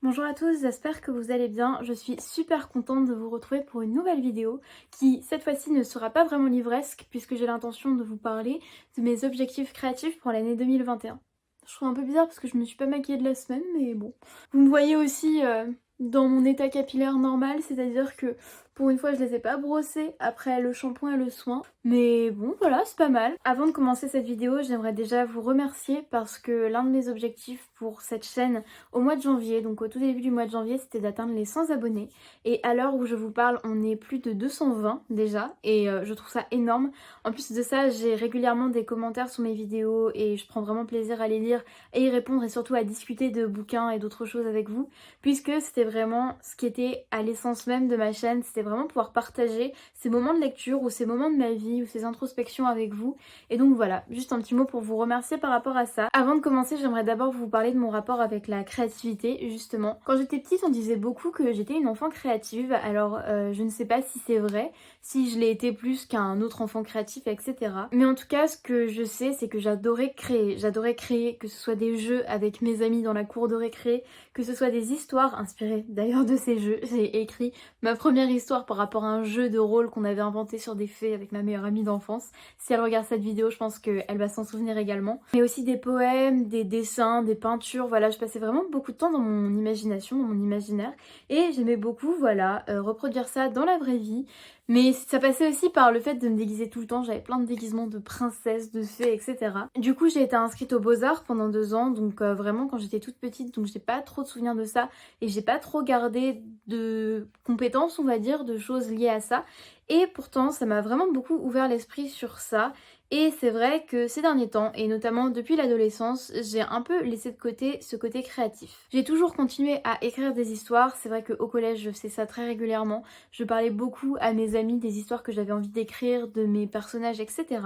Bonjour à tous, j'espère que vous allez bien. Je suis super contente de vous retrouver pour une nouvelle vidéo qui, cette fois-ci, ne sera pas vraiment livresque puisque j'ai l'intention de vous parler de mes objectifs créatifs pour l'année 2021. Je trouve un peu bizarre parce que je me suis pas maquillée de la semaine, mais bon. Vous me voyez aussi dans mon état capillaire normal, c'est-à-dire que pour une fois je les ai pas brossés après le shampoing et le soin. Mais bon voilà, c'est pas mal. Avant de commencer cette vidéo, j'aimerais déjà vous remercier parce que l'un de mes objectifs pour cette chaîne au mois de janvier, donc au tout début du mois de janvier, c'était d'atteindre les 100 abonnés. Et à l'heure où je vous parle, on est plus de 220 déjà et je trouve ça énorme. En plus de ça, j'ai régulièrement des commentaires sur mes vidéos et je prends vraiment plaisir à les lire et y répondre et surtout à discuter de bouquins et d'autres choses avec vous puisque c'était vraiment ce qui était à l'essence même de ma chaîne, c'était vraiment pouvoir partager ces moments de lecture ou ces moments de ma vie ou ces introspections avec vous. Et donc voilà, juste un petit mot pour vous remercier par rapport à ça. Avant de commencer, j'aimerais d'abord vous parler de mon rapport avec la créativité, justement. Quand j'étais petite, on disait beaucoup que j'étais une enfant créative, alors je ne sais pas si c'est vrai, si je l'ai été plus qu'un autre enfant créatif, etc. Mais en tout cas, ce que je sais, c'est que j'adorais créer, que ce soit des jeux avec mes amis dans la cour de récré, que ce soit des histoires inspirées d'ailleurs de ces jeux. J'ai écrit ma première histoire par rapport à un jeu de rôle qu'on avait inventé sur des faits avec ma meilleure amie d'enfance. Si elle regarde cette vidéo, je pense qu'elle va s'en souvenir également. Mais aussi des poèmes, des dessins, des peintures, voilà, je passais vraiment beaucoup de temps dans mon imagination, dans mon imaginaire. Et j'aimais beaucoup, voilà, reproduire ça dans la vraie vie. Mais ça passait aussi par le fait de me déguiser tout le temps, j'avais plein de déguisements de princesse, de fée, etc. Du coup j'ai été inscrite aux Beaux-Arts pendant 2 ans, donc vraiment quand j'étais toute petite, donc j'ai pas trop de souvenirs de ça et j'ai pas trop gardé de compétences, on va dire, de choses liées à ça. Et pourtant ça m'a vraiment beaucoup ouvert l'esprit sur ça. Et c'est vrai que ces derniers temps, et notamment depuis l'adolescence, j'ai un peu laissé de côté ce côté créatif. J'ai toujours continué à écrire des histoires, c'est vrai qu'au collège je faisais ça très régulièrement. Je parlais beaucoup à mes amis des histoires que j'avais envie d'écrire, de mes personnages, etc.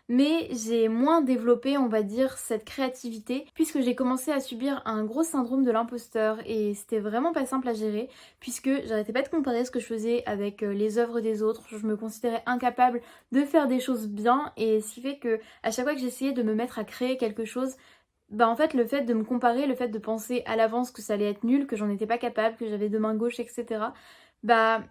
Mais j'ai moins développé, on va dire, cette créativité puisque j'ai commencé à subir un gros syndrome de l'imposteur et c'était vraiment pas simple à gérer puisque j'arrêtais pas de comparer ce que je faisais avec les œuvres des autres. Je me considérais incapable de faire des choses bien et ce qui fait que à chaque fois que j'essayais de me mettre à créer quelque chose, bah en fait le fait de me comparer, le fait de penser à l'avance que ça allait être nul, que j'en étais pas capable, que j'avais deux mains gauches, etc. Bah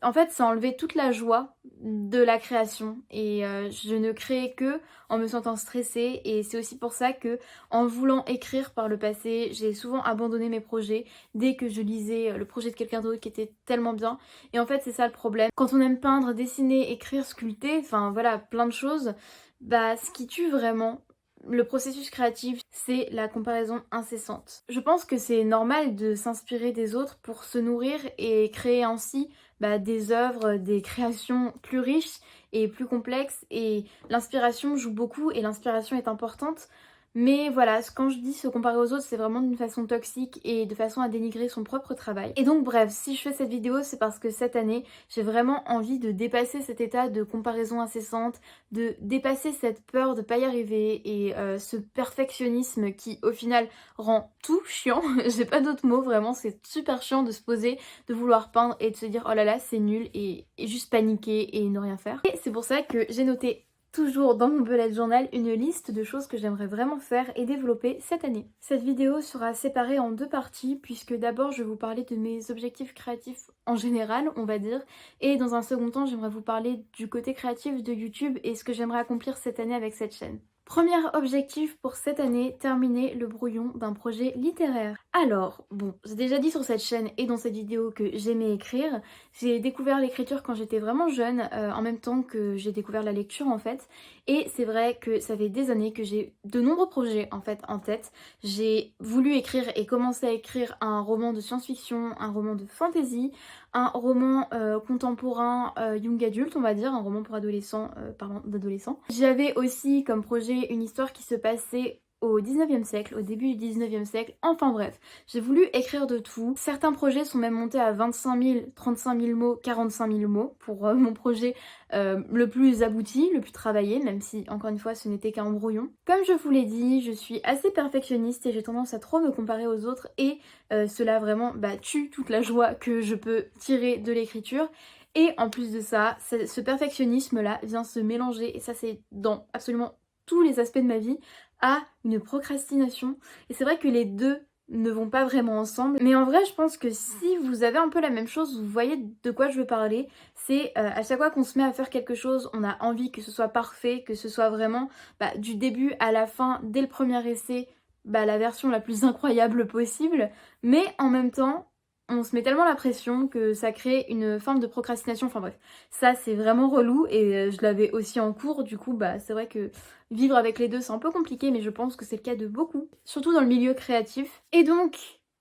en fait ça enlevait toute la joie de la création et je ne créais que en me sentant stressée et c'est aussi pour ça que en voulant écrire par le passé j'ai souvent abandonné mes projets dès que je lisais le projet de quelqu'un d'autre qui était tellement bien et en fait c'est ça le problème. Quand on aime peindre, dessiner, écrire, sculpter, enfin voilà plein de choses, bah ce qui tue vraiment le processus créatif, c'est la comparaison incessante. Je pense que c'est normal de s'inspirer des autres pour se nourrir et créer ainsi des œuvres, des créations plus riches et plus complexes. Et l'inspiration joue beaucoup et l'inspiration est importante. Mais voilà, quand je dis se comparer aux autres, c'est vraiment d'une façon toxique et de façon à dénigrer son propre travail. Et donc bref, si je fais cette vidéo, c'est parce que cette année, j'ai vraiment envie de dépasser cet état de comparaison incessante, de dépasser cette peur de pas y arriver et ce perfectionnisme qui au final rend tout chiant. J'ai pas d'autres mots, vraiment c'est super chiant de se poser, de vouloir peindre et de se dire oh là là c'est nul et juste paniquer et ne rien faire. Et c'est pour ça que j'ai noté toujours dans mon bullet journal une liste de choses que j'aimerais vraiment faire et développer cette année. Cette vidéo sera séparée en deux parties puisque d'abord je vais vous parler de mes objectifs créatifs en général, on va dire, et dans un second temps j'aimerais vous parler du côté créatif de YouTube et ce que j'aimerais accomplir cette année avec cette chaîne. Premier objectif pour cette année, terminer le brouillon d'un projet littéraire. Alors, bon, j'ai déjà dit sur cette chaîne et dans cette vidéo que j'aimais écrire. J'ai découvert l'écriture quand j'étais vraiment jeune, en même temps que j'ai découvert la lecture en fait. Et c'est vrai que ça fait des années que j'ai de nombreux projets en fait en tête. J'ai voulu écrire et commencer à écrire un roman de science-fiction, un roman de fantasy, un roman contemporain young adulte on va dire, un roman pour adolescents, parlant d'adolescents. J'avais aussi comme projet une histoire qui se passait au 19e siècle, au début du 19e siècle, enfin bref, j'ai voulu écrire de tout. Certains projets sont même montés à 25 000, 35 000 mots, 45 000 mots pour mon projet le plus abouti, le plus travaillé, même si encore une fois ce n'était qu'un brouillon. Comme je vous l'ai dit, je suis assez perfectionniste et j'ai tendance à trop me comparer aux autres et cela vraiment tue toute la joie que je peux tirer de l'écriture. Et en plus de ça, ce perfectionnisme-là vient se mélanger, et ça c'est dans absolument tous les aspects de ma vie, à une procrastination. Et c'est vrai que les deux ne vont pas vraiment ensemble. Mais en vrai, je pense que si vous avez un peu la même chose, vous voyez de quoi je veux parler. C'est à chaque fois qu'on se met à faire quelque chose, on a envie que ce soit parfait, que ce soit vraiment du début à la fin, dès le premier essai, la version la plus incroyable possible. Mais en même temps, on se met tellement la pression que ça crée une forme de procrastination. Enfin bref, ça c'est vraiment relou et je l'avais aussi en cours. Du coup, c'est vrai que vivre avec les deux c'est un peu compliqué, mais je pense que c'est le cas de beaucoup, surtout dans le milieu créatif. Et donc,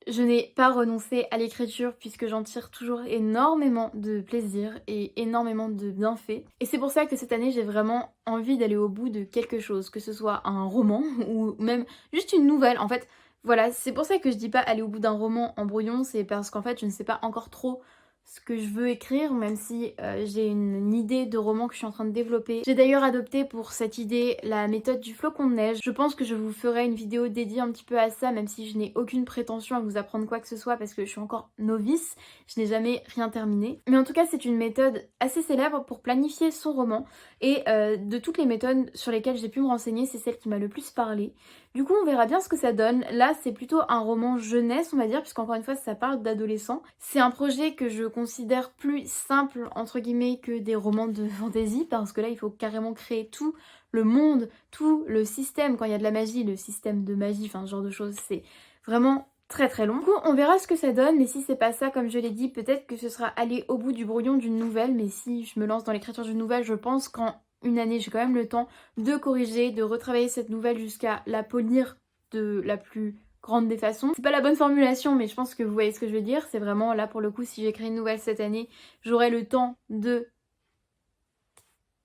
je n'ai pas renoncé à l'écriture puisque j'en tire toujours énormément de plaisir et énormément de bienfaits. Et c'est pour ça que cette année, j'ai vraiment envie d'aller au bout de quelque chose, que ce soit un roman ou même juste une nouvelle. En fait, voilà, c'est pour ça que je dis pas aller au bout d'un roman en brouillon, c'est parce qu'en fait je ne sais pas encore trop ce que je veux écrire, même si j'ai une idée de roman que je suis en train de développer. J'ai d'ailleurs adopté pour cette idée la méthode du flocon de neige. Je pense que je vous ferai une vidéo dédiée un petit peu à ça, même si je n'ai aucune prétention à vous apprendre quoi que ce soit parce que je suis encore novice, je n'ai jamais rien terminé. Mais en tout cas, c'est une méthode assez célèbre pour planifier son roman et de toutes les méthodes sur lesquelles j'ai pu me renseigner, c'est celle qui m'a le plus parlé. Du coup, on verra bien ce que ça donne. Là, c'est plutôt un roman jeunesse, on va dire, puisqu'encore une fois, ça parle d'adolescents. C'est un projet que je considère plus simple, entre guillemets, que des romans de fantasy, parce que là, il faut carrément créer tout le monde, tout le système. Quand il y a de la magie, le système de magie, enfin, ce genre de choses, c'est vraiment très très long. Du coup, on verra ce que ça donne, mais si c'est pas ça, comme je l'ai dit, peut-être que ce sera aller au bout du brouillon d'une nouvelle, mais si je me lance dans l'écriture d'une nouvelle, je pense qu'en une année, j'ai quand même le temps de corriger, de retravailler cette nouvelle jusqu'à la polir de la plus grande des façons. C'est pas la bonne formulation, mais je pense que vous voyez ce que je veux dire. C'est vraiment là pour le coup, si j'écris une nouvelle cette année, j'aurai le temps de...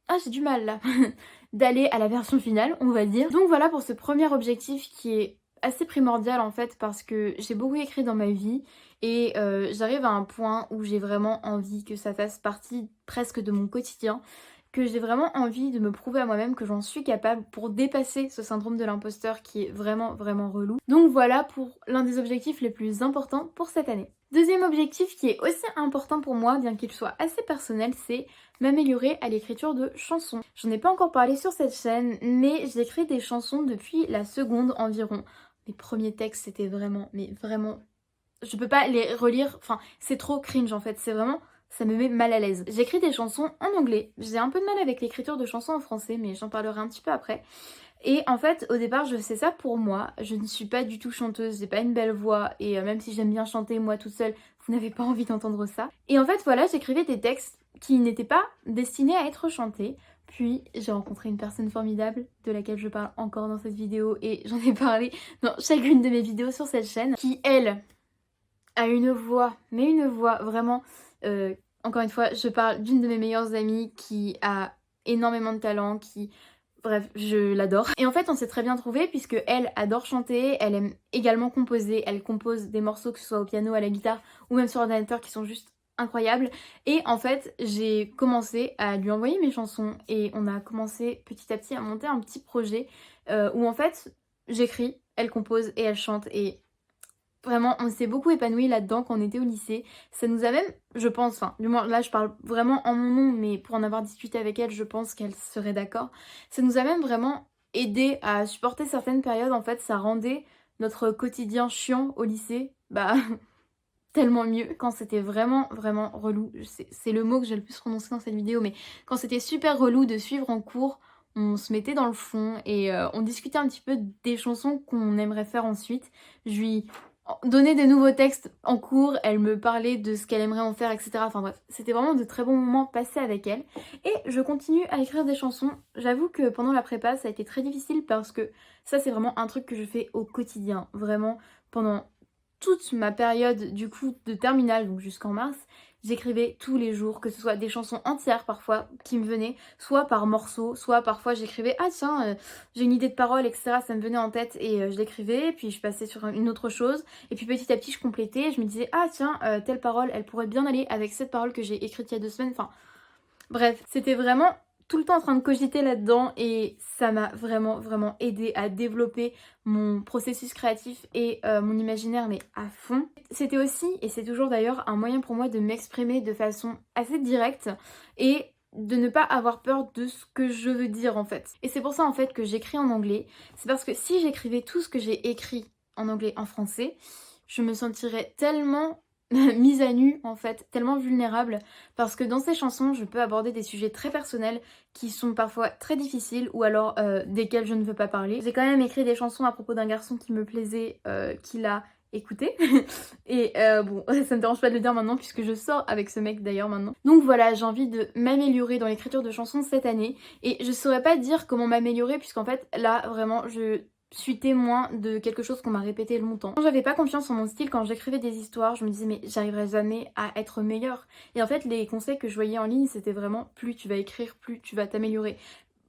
Ah, j'ai du mal là d'aller à la version finale, on va dire. Donc voilà pour ce premier objectif qui est assez primordial en fait parce que j'ai beaucoup écrit dans ma vie et j'arrive à un point où j'ai vraiment envie que ça fasse partie presque de mon quotidien, que j'ai vraiment envie de me prouver à moi-même que j'en suis capable pour dépasser ce syndrome de l'imposteur qui est vraiment vraiment relou. Donc voilà pour l'un des objectifs les plus importants pour cette année. Deuxième objectif qui est aussi important pour moi, bien qu'il soit assez personnel, c'est m'améliorer à l'écriture de chansons. J'en ai pas encore parlé sur cette chaîne, mais j'écris des chansons depuis la seconde environ. Mes premiers textes c'était vraiment, mais vraiment, je peux pas les relire, enfin c'est trop cringe en fait, c'est vraiment... Ça me met mal à l'aise. J'écris des chansons en anglais. J'ai un peu de mal avec l'écriture de chansons en français, mais j'en parlerai un petit peu après. Et en fait, au départ, je fais ça pour moi. Je ne suis pas du tout chanteuse, j'ai pas une belle voix. Et même si j'aime bien chanter moi toute seule, vous n'avez pas envie d'entendre ça. Et en fait, voilà, j'écrivais des textes qui n'étaient pas destinés à être chantés. Puis j'ai rencontré une personne formidable de laquelle je parle encore dans cette vidéo. Et j'en ai parlé dans chacune de mes vidéos sur cette chaîne. Qui, elle, a une voix, mais une voix vraiment... encore une fois, je parle d'une de mes meilleures amies qui a énormément de talent, qui... Bref, je l'adore. Et en fait, on s'est très bien trouvés puisque elle adore chanter, elle aime également composer, elle compose des morceaux que ce soit au piano, à la guitare ou même sur ordinateur qui sont juste incroyables. Et en fait, j'ai commencé à lui envoyer mes chansons et on a commencé petit à petit à monter un petit projet où en fait, j'écris, elle compose et elle chante et... Vraiment, on s'est beaucoup épanoui là-dedans quand on était au lycée. Ça nous a même, je pense, enfin, du moins là je parle vraiment en mon nom, mais pour en avoir discuté avec elle, je pense qu'elle serait d'accord. Ça nous a même vraiment aidé à supporter certaines périodes. En fait, ça rendait notre quotidien chiant au lycée, tellement mieux quand c'était vraiment, vraiment relou. C'est le mot que j'ai le plus prononcé dans cette vidéo, mais quand c'était super relou de suivre en cours, on se mettait dans le fond et on discutait un petit peu des chansons qu'on aimerait faire ensuite. Je lui donnais des nouveaux textes en cours, elle me parlait de ce qu'elle aimerait en faire, etc. Enfin bref, c'était vraiment de très bons moments passés avec elle. Et je continue à écrire des chansons. J'avoue que pendant la prépa, ça a été très difficile parce que ça, c'est vraiment un truc que je fais au quotidien. Vraiment, pendant toute ma période du coup de terminale, donc jusqu'en mars, j'écrivais tous les jours, que ce soit des chansons entières parfois qui me venaient, soit par morceaux, soit parfois j'écrivais ah tiens j'ai une idée de parole etc, ça me venait en tête et je l'écrivais, puis je passais sur une autre chose et puis petit à petit je complétais, je me disais ah tiens telle parole elle pourrait bien aller avec cette parole que j'ai écrite il y a 2 semaines, enfin bref, c'était vraiment tout le temps en train de cogiter là-dedans et ça m'a vraiment vraiment aidé à développer mon processus créatif et mon imaginaire mais à fond. C'était aussi, et c'est toujours d'ailleurs, un moyen pour moi de m'exprimer de façon assez directe et de ne pas avoir peur de ce que je veux dire en fait. Et c'est pour ça en fait que j'écris en anglais, c'est parce que si j'écrivais tout ce que j'ai écrit en anglais, en français, je me sentirais tellement mise à nu en fait, tellement vulnérable parce que dans ces chansons je peux aborder des sujets très personnels qui sont parfois très difficiles ou alors desquels je ne veux pas parler. J'ai quand même écrit des chansons à propos d'un garçon qui me plaisait, qui l'a écouté et bon ça me dérange pas de le dire maintenant puisque je sors avec ce mec d'ailleurs maintenant. Donc voilà, j'ai envie de m'améliorer dans l'écriture de chansons cette année et je saurais pas dire comment m'améliorer puisqu'en fait là vraiment je suis témoin de quelque chose qu'on m'a répété longtemps. J'avais pas confiance en mon style quand j'écrivais des histoires, je me disais mais j'arriverai jamais à être meilleure. Et en fait les conseils que je voyais en ligne c'était vraiment plus tu vas écrire, plus tu vas t'améliorer.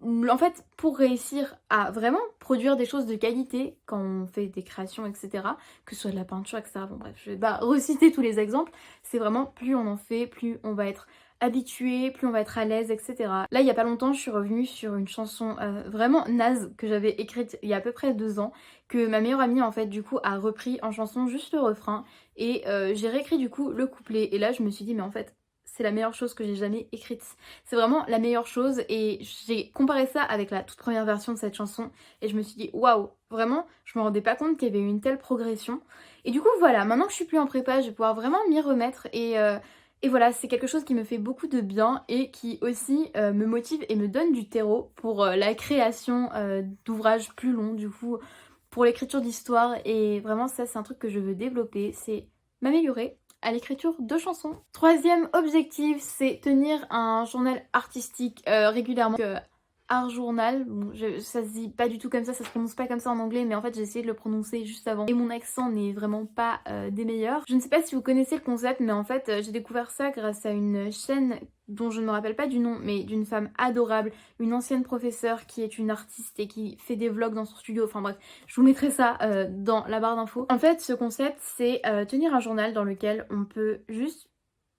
En fait pour réussir à vraiment produire des choses de qualité quand on fait des créations etc, que ce soit de la peinture etc, bon bref je vais pas reciter tous les exemples, c'est vraiment plus on en fait, plus on va être habitué, plus on va être à l'aise, etc. Là, il y a pas longtemps, je suis revenue sur une chanson vraiment naze que j'avais écrite il y a à peu près 2 ans, que ma meilleure amie, en fait, du coup, a repris en chanson juste le refrain, et j'ai réécrit, du coup, le couplet. Et là, je me suis dit, mais en fait, c'est la meilleure chose que j'ai jamais écrite. C'est vraiment la meilleure chose, et j'ai comparé ça avec la toute première version de cette chanson, et je me suis dit, waouh, vraiment, je me rendais pas compte qu'il y avait eu une telle progression. Et du coup, voilà, maintenant que je suis plus en prépa, je vais pouvoir vraiment m'y remettre, et voilà, c'est quelque chose qui me fait beaucoup de bien et qui aussi me motive et me donne du terreau pour la création d'ouvrages plus longs, du coup, pour l'écriture d'histoires. Et vraiment, ça, c'est un truc que je veux développer, c'est m'améliorer à l'écriture de chansons. Troisième objectif, c'est tenir un journal artistique régulièrement. Art journal, bon, ça se dit pas du tout comme ça se prononce pas comme ça en anglais, mais en fait j'ai essayé de le prononcer juste avant et mon accent n'est vraiment pas des meilleurs. Je ne sais pas si vous connaissez le concept, mais en fait j'ai découvert ça grâce à une chaîne dont je ne me rappelle pas du nom, mais d'une femme adorable, une ancienne professeure qui est une artiste et qui fait des vlogs dans son studio, enfin bref, je vous mettrai ça dans la barre d'infos. En fait ce concept c'est tenir un journal dans lequel on peut juste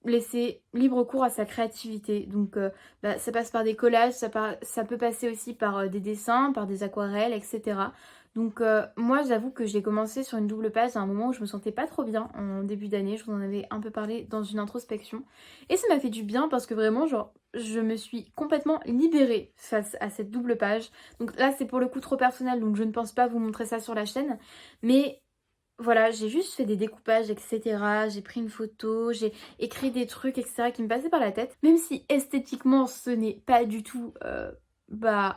laisser libre cours à sa créativité. Donc ça passe par des collages, ça peut passer aussi par des dessins, par des aquarelles, etc. Donc moi j'avoue que j'ai commencé sur une double page à un moment où je me sentais pas trop bien en début d'année, je vous en avais un peu parlé dans une introspection. Et ça m'a fait du bien parce que vraiment genre je me suis complètement libérée face à cette double page. Donc là c'est pour le coup trop personnel donc je ne pense pas vous montrer ça sur la chaîne. Mais voilà, j'ai juste fait des découpages, etc. J'ai pris une photo, j'ai écrit des trucs, etc. qui me passaient par la tête. Même si esthétiquement ce n'est pas du tout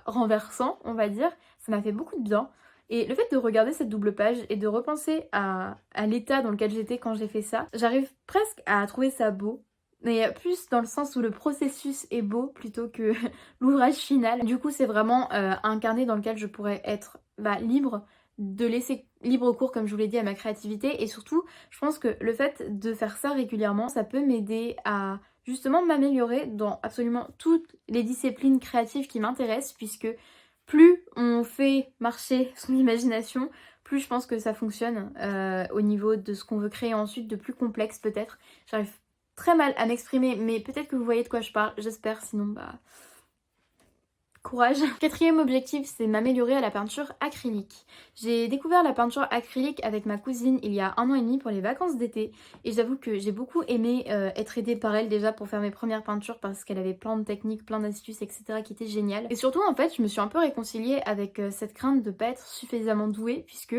renversant, on va dire, ça m'a fait beaucoup de bien. Et le fait de regarder cette double page et de repenser à l'état dans lequel j'étais quand j'ai fait ça, j'arrive presque à trouver ça beau. Mais plus dans le sens où le processus est beau plutôt que l'ouvrage final. Du coup c'est vraiment un carnet dans lequel je pourrais être libre, de laisser libre cours comme je vous l'ai dit à ma créativité et surtout je pense que le fait de faire ça régulièrement ça peut m'aider à justement m'améliorer dans absolument toutes les disciplines créatives qui m'intéressent puisque plus on fait marcher son imagination, plus je pense que ça fonctionne au niveau de ce qu'on veut créer ensuite, de plus complexe peut-être. J'arrive très mal à m'exprimer mais peut-être que vous voyez de quoi je parle, j'espère, sinon courage. Quatrième objectif, c'est m'améliorer à la peinture acrylique. J'ai découvert la peinture acrylique avec ma cousine il y a 1 an et demi pour les vacances d'été et j'avoue que j'ai beaucoup aimé être aidée par elle déjà pour faire mes premières peintures parce qu'elle avait plein de techniques, plein d'astuces, etc. qui étaient géniales. Et surtout en fait, je me suis un peu réconciliée avec cette crainte de pas être suffisamment douée puisque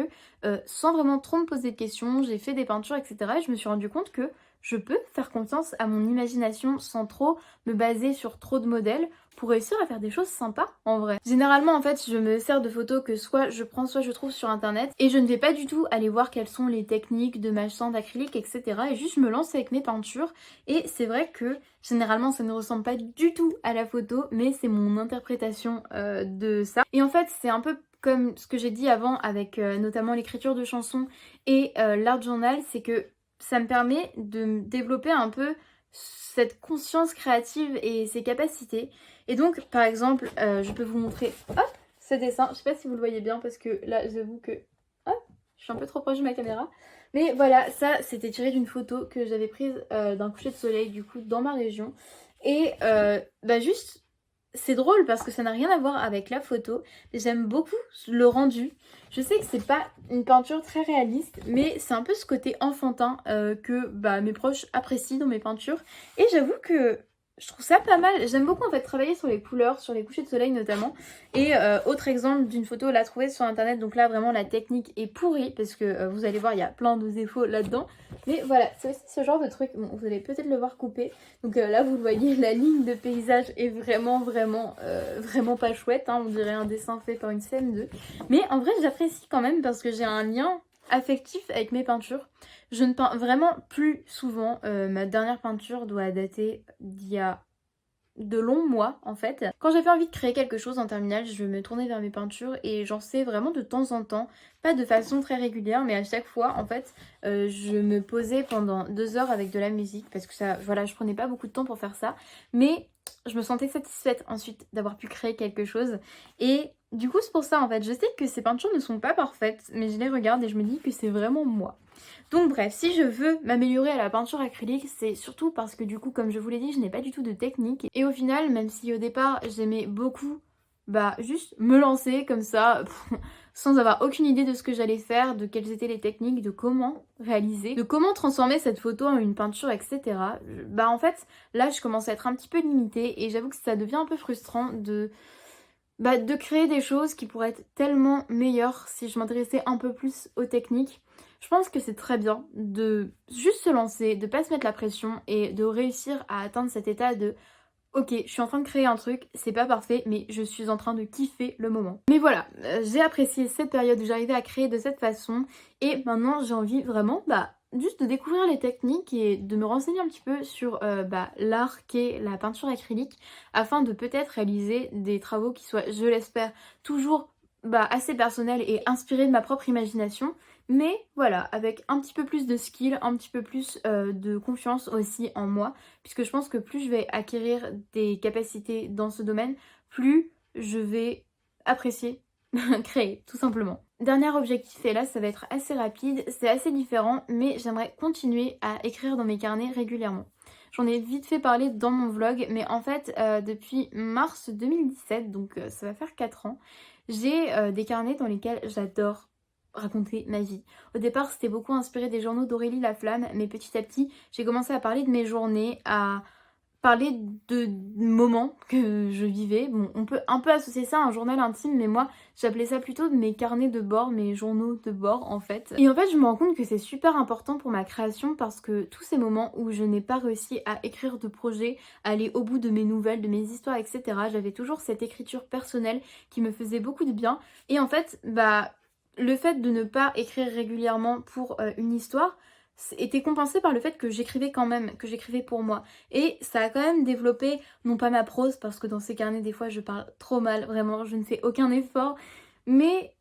sans vraiment trop me poser de questions, j'ai fait des peintures, etc. et je me suis rendu compte que je peux faire confiance à mon imagination sans trop me baser sur trop de modèles pour réussir à faire des choses sympas en vrai. Généralement en fait je me sers de photos que soit je prends soit je trouve sur internet et je ne vais pas du tout aller voir quelles sont les techniques de machin, d'acrylique, etc. et juste je me lance avec mes peintures et c'est vrai que généralement ça ne ressemble pas du tout à la photo mais c'est mon interprétation de ça. Et en fait c'est un peu comme ce que j'ai dit avant avec notamment l'écriture de chansons et l'art journal, c'est que ça me permet de me développer un peu cette conscience créative et ses capacités. Et donc par exemple je peux vous montrer ce dessin, je sais pas si vous le voyez bien parce que là j'avoue que je suis un peu trop proche de ma caméra, mais voilà, ça c'était tiré d'une photo que j'avais prise d'un coucher de soleil du coup dans ma région et juste c'est drôle parce que ça n'a rien à voir avec la photo, j'aime beaucoup le rendu. Je sais que c'est pas une peinture très réaliste, mais c'est un peu ce côté enfantin que mes proches apprécient dans mes peintures. Et j'avoue que je trouve ça pas mal. J'aime beaucoup en fait travailler sur les couleurs, sur les couchers de soleil notamment. Et autre exemple d'une photo, la trouver sur internet. Donc là vraiment la technique est pourrie parce que vous allez voir il y a plein de défauts là-dedans. Mais voilà, c'est aussi ce genre de truc. Bon, vous allez peut-être le voir coupé. Donc là vous le voyez, la ligne de paysage est vraiment pas chouette. Hein. On dirait un dessin fait par une CM2. Mais en vrai j'apprécie quand même parce que j'ai un lien affectif avec mes peintures. Je ne peins vraiment plus souvent. Ma dernière peinture doit dater d'il y a de longs mois en fait. Quand j'avais envie de créer quelque chose en terminale, je me tournais vers mes peintures et j'en sais vraiment de temps en temps, pas de façon très régulière, mais à chaque fois en fait, je me posais pendant 2 heures avec de la musique parce que ça, voilà, je prenais pas beaucoup de temps pour faire ça, mais je me sentais satisfaite ensuite d'avoir pu créer quelque chose et du coup c'est pour ça en fait, je sais que ces peintures ne sont pas parfaites, mais je les regarde et je me dis que c'est vraiment moi. Donc bref, si je veux m'améliorer à la peinture acrylique, c'est surtout parce que du coup, comme je vous l'ai dit, je n'ai pas du tout de technique. Et au final, même si au départ, j'aimais beaucoup juste me lancer comme ça, sans avoir aucune idée de ce que j'allais faire, de quelles étaient les techniques, de comment réaliser, de comment transformer cette photo en une peinture, etc. En fait, là, je commence à être un petit peu limitée et j'avoue que ça devient un peu frustrant de créer des choses qui pourraient être tellement meilleures si je m'intéressais un peu plus aux techniques. Je pense que c'est très bien de juste se lancer, de pas se mettre la pression et de réussir à atteindre cet état de ok, je suis en train de créer un truc, c'est pas parfait, mais je suis en train de kiffer le moment. Mais voilà, j'ai apprécié cette période où j'arrivais à créer de cette façon et maintenant j'ai envie vraiment juste de découvrir les techniques et de me renseigner un petit peu sur l'art qu'est la peinture acrylique afin de peut-être réaliser des travaux qui soient, je l'espère, toujours assez personnels et inspirés de ma propre imagination. Mais voilà, avec un petit peu plus de skill, un petit peu plus de confiance aussi en moi, puisque je pense que plus je vais acquérir des capacités dans ce domaine, plus je vais apprécier créer, tout simplement. Dernier objectif, et là ça va être assez rapide, c'est assez différent, mais j'aimerais continuer à écrire dans mes carnets régulièrement. J'en ai vite fait parler dans mon vlog, mais en fait, depuis mars 2017, donc ça va faire 4 ans, j'ai des carnets dans lesquels j'adore raconter ma vie. Au départ, c'était beaucoup inspiré des journaux d'Aurélie Laflamme, mais petit à petit, j'ai commencé à parler de mes journées, à parler de moments que je vivais. Bon, on peut un peu associer ça à un journal intime, mais moi, j'appelais ça plutôt mes carnets de bord, mes journaux de bord en fait. Et en fait, je me rends compte que c'est super important pour ma création parce que tous ces moments où je n'ai pas réussi à écrire de projet, à aller au bout de mes nouvelles, de mes histoires, etc., j'avais toujours cette écriture personnelle qui me faisait beaucoup de bien. Et en fait, le fait de ne pas écrire régulièrement pour une histoire était compensé par le fait que j'écrivais quand même, que j'écrivais pour moi. Et ça a quand même développé, non pas ma prose, parce que dans ces carnets des fois je parle trop mal, vraiment, je ne fais aucun effort, mais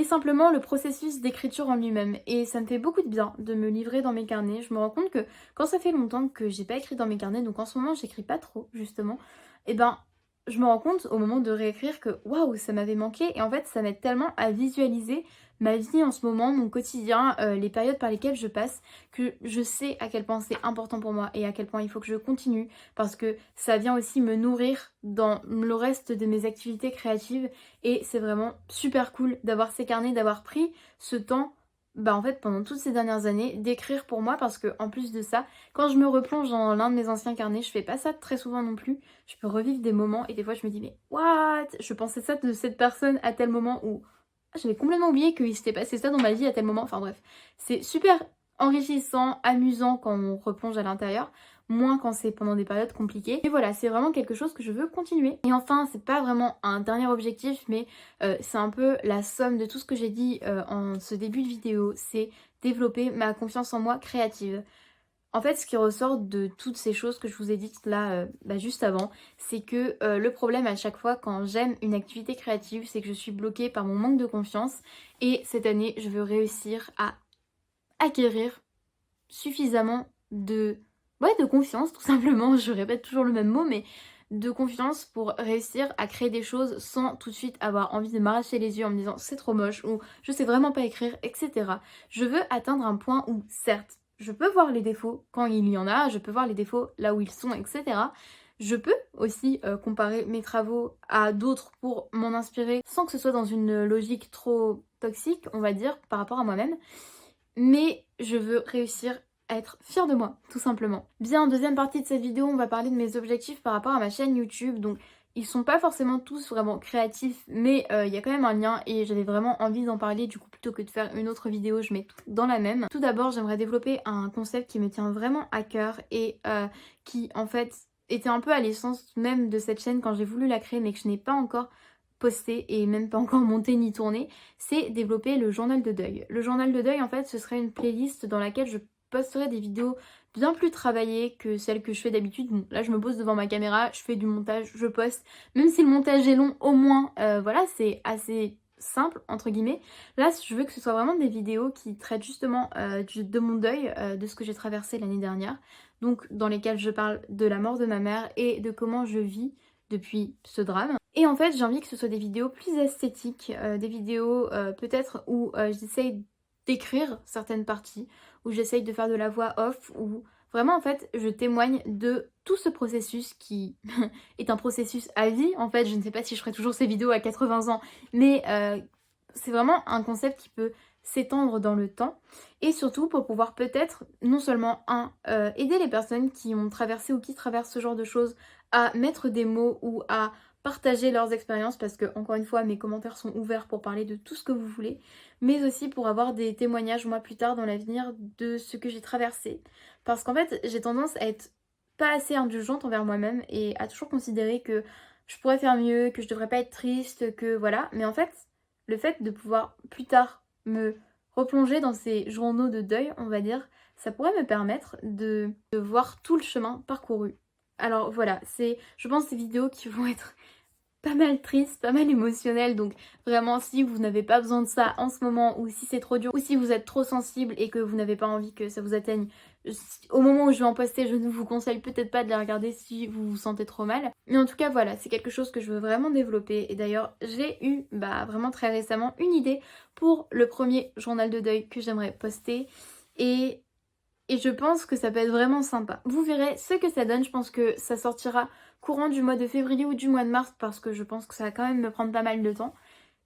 simplement le processus d'écriture en lui-même. Et ça me fait beaucoup de bien de me livrer dans mes carnets. Je me rends compte que quand ça fait longtemps que j'ai pas écrit dans mes carnets, donc en ce moment j'écris pas trop justement, et je me rends compte au moment de réécrire que waouh, ça m'avait manqué et en fait ça m'aide tellement à visualiser ma vie en ce moment, mon quotidien, les périodes par lesquelles je passe, que je sais à quel point c'est important pour moi et à quel point il faut que je continue parce que ça vient aussi me nourrir dans le reste de mes activités créatives et c'est vraiment super cool d'avoir ces carnets, d'avoir pris ce temps en fait pendant toutes ces dernières années d'écrire pour moi parce que en plus de ça, quand je me replonge dans l'un de mes anciens carnets, je fais pas ça très souvent non plus, je peux revivre des moments et des fois je me dis mais what, je pensais ça de cette personne à tel moment où j'avais complètement oublié qu'il s'était passé ça dans ma vie à tel moment. Enfin bref, c'est super enrichissant, amusant quand on replonge à l'intérieur, moins quand c'est pendant des périodes compliquées. Et voilà, c'est vraiment quelque chose que je veux continuer. Et enfin, c'est pas vraiment un dernier objectif, mais c'est un peu la somme de tout ce que j'ai dit en ce début de vidéo, c'est développer ma confiance en moi créative. En fait, ce qui ressort de toutes ces choses que je vous ai dites là juste avant, c'est que le problème à chaque fois quand j'aime une activité créative, c'est que je suis bloquée par mon manque de confiance. Et cette année, je veux réussir à acquérir suffisamment de confiance, tout simplement. Je répète toujours le même mot, mais de confiance pour réussir à créer des choses sans tout de suite avoir envie de m'arracher les yeux en me disant c'est trop moche ou je sais vraiment pas écrire, etc. Je veux atteindre un point où, certes, je peux voir les défauts quand il y en a, je peux voir les défauts là où ils sont, etc. Je peux aussi comparer mes travaux à d'autres pour m'en inspirer sans que ce soit dans une logique trop toxique, on va dire, par rapport à moi-même. Mais je veux réussir à être fière de moi, tout simplement. Bien, en deuxième partie de cette vidéo, on va parler de mes objectifs par rapport à ma chaîne YouTube. Donc, ils sont pas forcément tous vraiment créatifs, mais il y a quand même un lien et j'avais vraiment envie d'en parler. Du coup, plutôt que de faire une autre vidéo, je mets tout dans la même. Tout d'abord, j'aimerais développer un concept qui me tient vraiment à cœur et qui, en fait, était un peu à l'essence même de cette chaîne quand j'ai voulu la créer, mais que je n'ai pas encore posté et même pas encore monté ni tourné, c'est développer le journal de deuil. Le journal de deuil, en fait, ce serait une playlist dans laquelle je posterai des vidéos bien plus travaillées que celles que je fais d'habitude. Bon, là, je me pose devant ma caméra, je fais du montage, je poste. Même si le montage est long, au moins, voilà, c'est assez simple, entre guillemets. Là, je veux que ce soit vraiment des vidéos qui traitent justement de mon deuil, de ce que j'ai traversé l'année dernière. Donc, dans lesquelles je parle de la mort de ma mère et de comment je vis depuis ce drame. Et en fait, j'ai envie que ce soit des vidéos plus esthétiques, des vidéos peut-être où j'essaye d'écrire certaines parties, où j'essaye de faire de la voix off, où vraiment en fait je témoigne de tout ce processus qui est un processus à vie. En fait, je ne sais pas si je ferai toujours ces vidéos à 80 ans, mais c'est vraiment un concept qui peut s'étendre dans le temps et surtout pour pouvoir peut-être non seulement aider les personnes qui ont traversé ou qui traversent ce genre de choses à mettre des mots ou à partager leurs expériences parce que encore une fois mes commentaires sont ouverts pour parler de tout ce que vous voulez, mais aussi pour avoir des témoignages moi plus tard dans l'avenir de ce que j'ai traversé parce qu'en fait j'ai tendance à être pas assez indulgente envers moi-même et à toujours considérer que je pourrais faire mieux, que je devrais pas être triste, que voilà, mais en fait le fait de pouvoir plus tard me replonger dans ces journaux de deuil, on va dire, ça pourrait me permettre de voir tout le chemin parcouru. Alors voilà, c'est, je pense, ces vidéos qui vont être pas mal tristes, pas mal émotionnelles, donc vraiment si vous n'avez pas besoin de ça en ce moment, ou si c'est trop dur, ou si vous êtes trop sensible et que vous n'avez pas envie que ça vous atteigne, au moment où je vais en poster, je ne vous conseille peut-être pas de les regarder si vous vous sentez trop mal. Mais en tout cas voilà, c'est quelque chose que je veux vraiment développer. Et d'ailleurs j'ai eu vraiment très récemment une idée pour le premier journal de deuil que j'aimerais poster. Et je pense que ça peut être vraiment sympa. Vous verrez ce que ça donne, je pense que ça sortira courant du mois de février ou du mois de mars parce que je pense que ça va quand même me prendre pas mal de temps.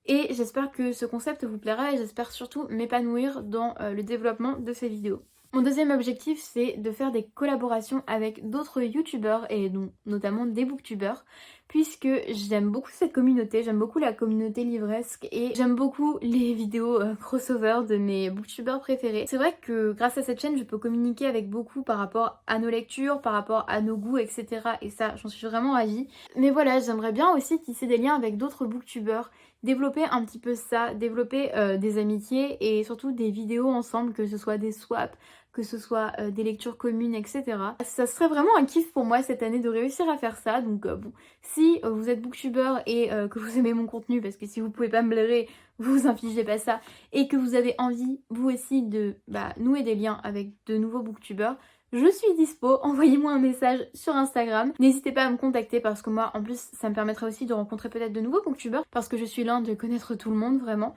Et j'espère que ce concept vous plaira et j'espère surtout m'épanouir dans le développement de ces vidéos. Mon deuxième objectif, c'est de faire des collaborations avec d'autres youtubeurs et donc notamment des booktubeurs puisque j'aime beaucoup cette communauté, j'aime beaucoup la communauté livresque et j'aime beaucoup les vidéos crossover de mes booktubeurs préférés. C'est vrai que grâce à cette chaîne, je peux communiquer avec beaucoup par rapport à nos lectures, par rapport à nos goûts, etc. Et ça, j'en suis vraiment ravie. Mais voilà, j'aimerais bien aussi tisser des liens avec d'autres booktubeurs, développer un petit peu ça, développer des amitiés et surtout des vidéos ensemble, que ce soit des swaps, que ce soit des lectures communes, etc. Ça serait vraiment un kiff pour moi cette année de réussir à faire ça. Donc bon, si vous êtes booktubeur et que vous aimez mon contenu, parce que si vous pouvez pas me blairer, vous infligez pas ça, et que vous avez envie vous aussi de nouer des liens avec de nouveaux booktubeurs, je suis dispo, envoyez-moi un message sur Instagram. N'hésitez pas à me contacter parce que moi en plus ça me permettrait aussi de rencontrer peut-être de nouveaux booktubeurs parce que je suis loin de connaître tout le monde vraiment.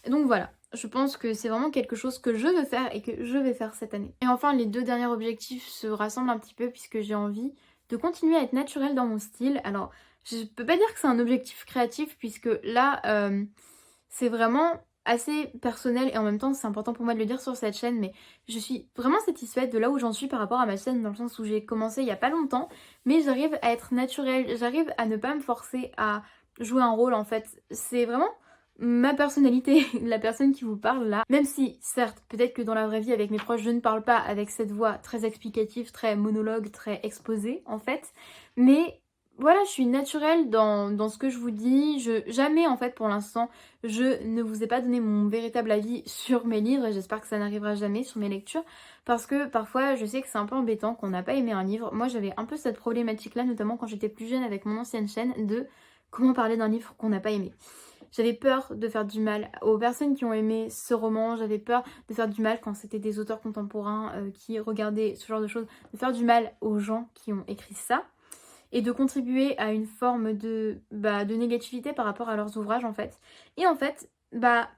Donc voilà, je pense que c'est vraiment quelque chose que je veux faire et que je vais faire cette année. Et enfin, les deux derniers objectifs se rassemblent un petit peu puisque j'ai envie de continuer à être naturelle dans mon style. Alors, je peux pas dire que c'est un objectif créatif puisque là, c'est vraiment assez personnel et en même temps c'est important pour moi de le dire sur cette chaîne, mais je suis vraiment satisfaite de là où j'en suis par rapport à ma chaîne dans le sens où j'ai commencé il y a pas longtemps, mais j'arrive à être naturelle, j'arrive à ne pas me forcer à jouer un rôle en fait. C'est vraiment ma personnalité, la personne qui vous parle là. Même si, certes, peut-être que dans la vraie vie avec mes proches, je ne parle pas avec cette voix très explicative, très monologue, très exposée en fait. Mais voilà, je suis naturelle dans ce que je vous dis. Jamais en fait pour l'instant, je ne vous ai pas donné mon véritable avis sur mes livres et j'espère que ça n'arrivera jamais sur mes lectures. Parce que parfois, je sais que c'est un peu embêtant qu'on n'a pas aimé un livre. Moi, j'avais un peu cette problématique là, notamment quand j'étais plus jeune avec mon ancienne chaîne, de comment parler d'un livre qu'on n'a pas aimé. J'avais peur de faire du mal aux personnes qui ont aimé ce roman, j'avais peur de faire du mal quand c'était des auteurs contemporains qui regardaient ce genre de choses, de faire du mal aux gens qui ont écrit ça et de contribuer à une forme de négativité par rapport à leurs ouvrages en fait. Et en fait,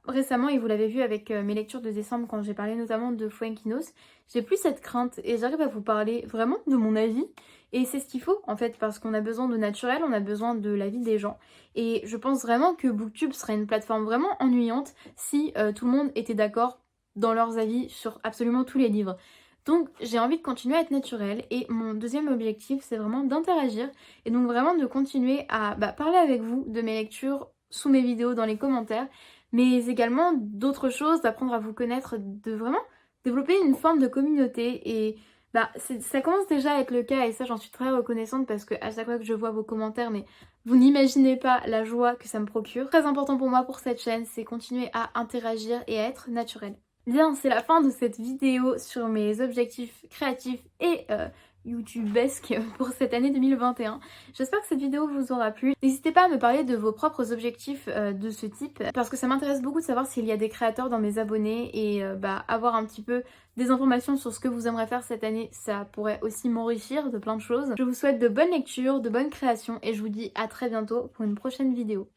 récemment, et vous l'avez vu avec mes lectures de décembre quand j'ai parlé notamment de Fuenquinos, j'ai plus cette crainte et j'arrive à vous parler vraiment de mon avis. Et c'est ce qu'il faut en fait parce qu'on a besoin de naturel, on a besoin de l'avis des gens. Et je pense vraiment que Booktube serait une plateforme vraiment ennuyante si tout le monde était d'accord dans leurs avis sur absolument tous les livres. Donc j'ai envie de continuer à être naturelle et mon deuxième objectif c'est vraiment d'interagir et donc vraiment de continuer à parler avec vous de mes lectures sous mes vidéos dans les commentaires, mais également d'autres choses, d'apprendre à vous connaître, de vraiment développer une forme de communauté et ça commence déjà à être le cas et ça j'en suis très reconnaissante parce que à chaque fois que je vois vos commentaires, mais vous n'imaginez pas la joie que ça me procure. Très important pour moi pour cette chaîne, c'est continuer à interagir et à être naturelle. Bien, c'est la fin de cette vidéo sur mes objectifs créatifs et youtubesques pour cette année 2021. J'espère que cette vidéo vous aura plu. N'hésitez pas à me parler de vos propres objectifs de ce type parce que ça m'intéresse beaucoup de savoir s'il y a des créateurs dans mes abonnés et avoir un petit peu des informations sur ce que vous aimeriez faire cette année, ça pourrait aussi m'enrichir de plein de choses. Je vous souhaite de bonnes lectures, de bonnes créations et je vous dis à très bientôt pour une prochaine vidéo.